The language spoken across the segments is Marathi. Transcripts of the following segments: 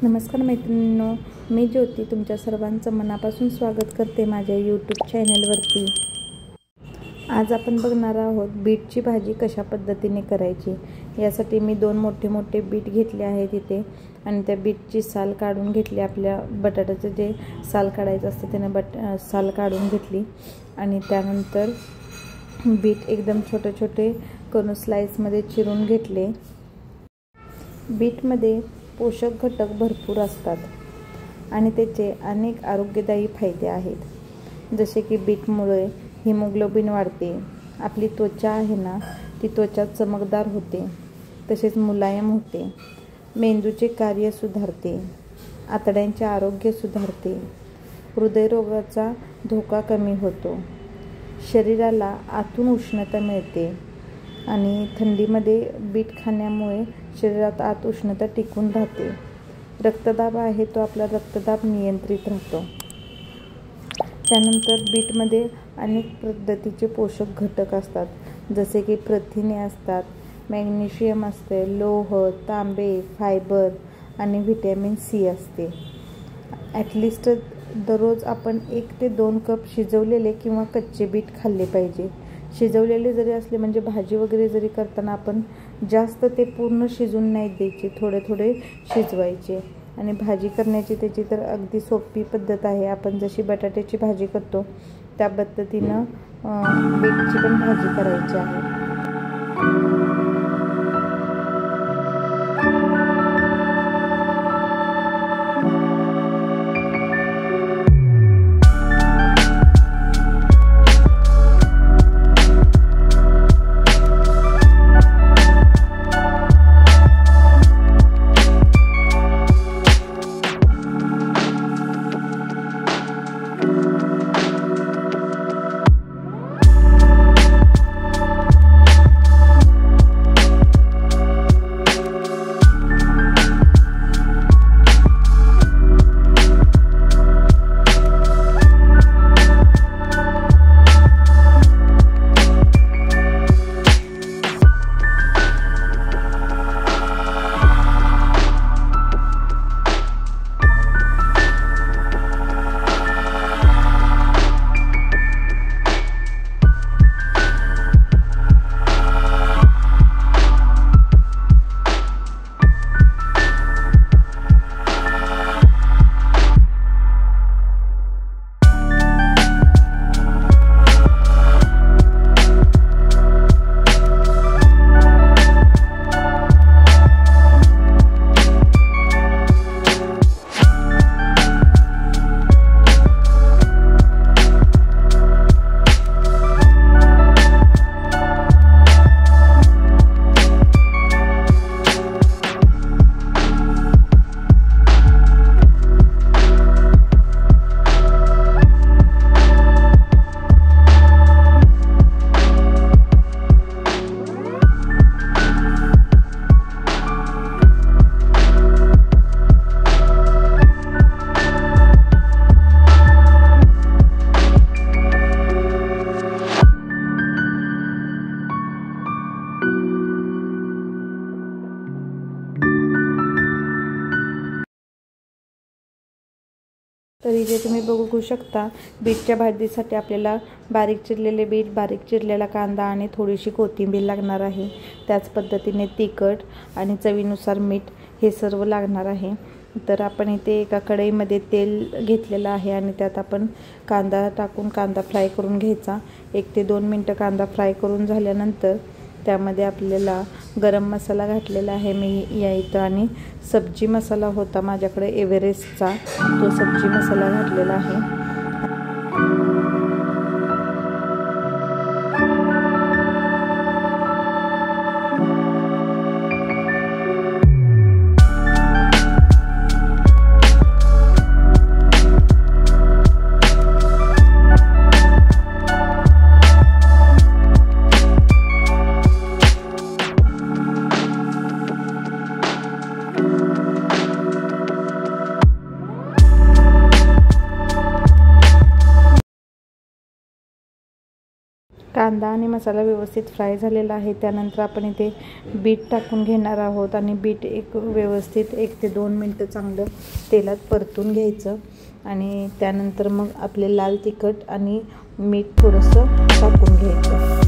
नमस्कार मैत्रिणींनो, मी ज्योती तुमच्या सर्वांचं मनापासून स्वागत करते माझ्या यूट्यूब चॅनलवरती। आज आपण बघणार आहोत बीटची भाजी कशा पद्धतीने करायची। यासाठी मी 2 मोठे मोठे बीट घेतले आहेत इथे आणि त्या बीटची साल काढून घेतली। आपल्या बटाट्याचं जे साल काढायचं असतं त्याने साल काढून घेतली आणि त्यानंतर बीट एकदम छोटे छोटे करून स्लाइसमध्ये चिरून घेतले। बीटमध्ये पोषक घटक भरपूर असतात आणि त्याचे अनेक आरोग्यदायी फायदे आहेत, जसे की बीटमुळे हिमोग्लोबिन वाढते, आपली त्वचा आहे ना ती त्वचा चमकदार होते, तसेच मुलायम होते, मेंदूचे कार्य सुधारते, आतड्यांचे आरोग्य सुधारते, हृदयरोगाचा धोका कमी होतो, शरीराला आतून उष्णता मिळते आणि थंडीमध्ये बीट खाण्यामुळे शरीरात आत उष्णता टिकून राहते। रक्तदाब आहे तो आपला रक्तदाब नियंत्रित राहतो। त्यानंतर बीटमध्ये अनेक पद्धतीचे पोषक घटक असतात, जसे की प्रथिने असतात, मॅग्नेशियम असते, लोह, तांबे, फायबर आणि व्हिटॅमिन सी असते। ॲटलिस्ट दररोज आपण 1 ते 2 कप शिजवलेले किंवा कच्चे बीट खाल्ले पाहिजे। शिजवलेले जरी असले म्हणजे भाजी वगैरे जरी करताना आपण जास्त ते पूर्ण शिजून नाही द्यायचे, थोडे थोडे शिजवायचे। आणि भाजी करण्याची त्याची तर अगदी सोपी पद्धत आहे। आपण जशी बटाट्याची भाजी करतो त्या पद्धतीनं बीटची पण भाजी करायची आहे। तर इथे तुम्ही बघू शकता बीटच्या भाजीसाठी आपल्याला बारीक चिरलेले बीट, बारीक चिरलेला कांदा आणि थोडीशी कोथिंबीर लागणार आहे। त्याच पद्धतीने तिखट आणि चवीनुसार मीठ हे सर्व लागणार आहे। तर आपण इथे एका कढईमध्ये तेल घेतलेलं आहे आणि त्यात आपण कांदा टाकून कांदा फ्राय करून घ्यायचा। 1 ते 2 मिनटं कांदा फ्राय करून झाल्यानंतर त्यामध्ये आपल्याला गरम मसाला घातलेला आहे मी या इथं, आणि सब्जी मसाला होता माझ्याकडे एव्हरेस्टचा, तो सब्जी मसाला घातलेला आहे। कांदा आणि मसाला व्यवस्थित फ्राय झालेला आहे. त्यानंतर आपण इथे बीट टाकून घेणार आहोत आणि बीट एक व्यवस्थित 1 ते 2 मिनटं चांगलं तेलात परतून घ्यायचं आणि त्यानंतर मग आपले लाल तिखट आणि मीठ थोडंसं टाकून घ्यायचं.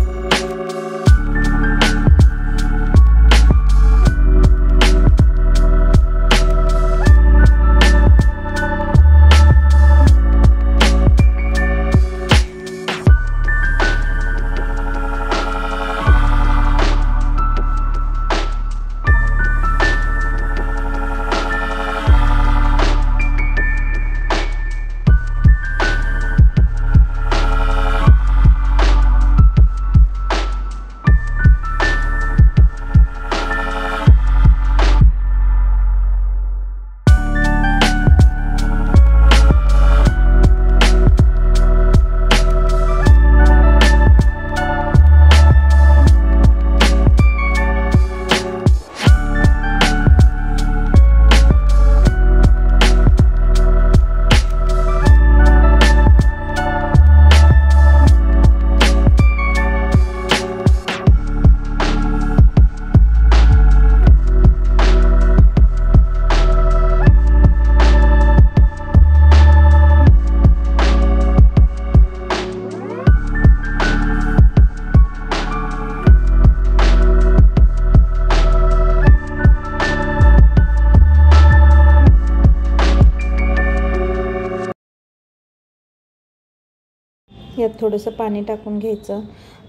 यात थोडंसं पाणी टाकून घ्यायचं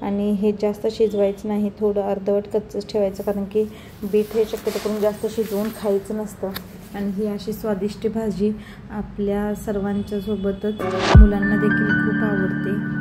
आणि हे जास्त शिजवायचं नाही, थोडं अर्धवट कच्चंच ठेवायचं, कारण की बीट हे शक्यतो करून जास्त शिजवून खायचं नसतं. आणि ही अशी स्वादिष्ट भाजी आपल्या सर्वांच्या सोबतच मुलांना देखील खूप आवडते.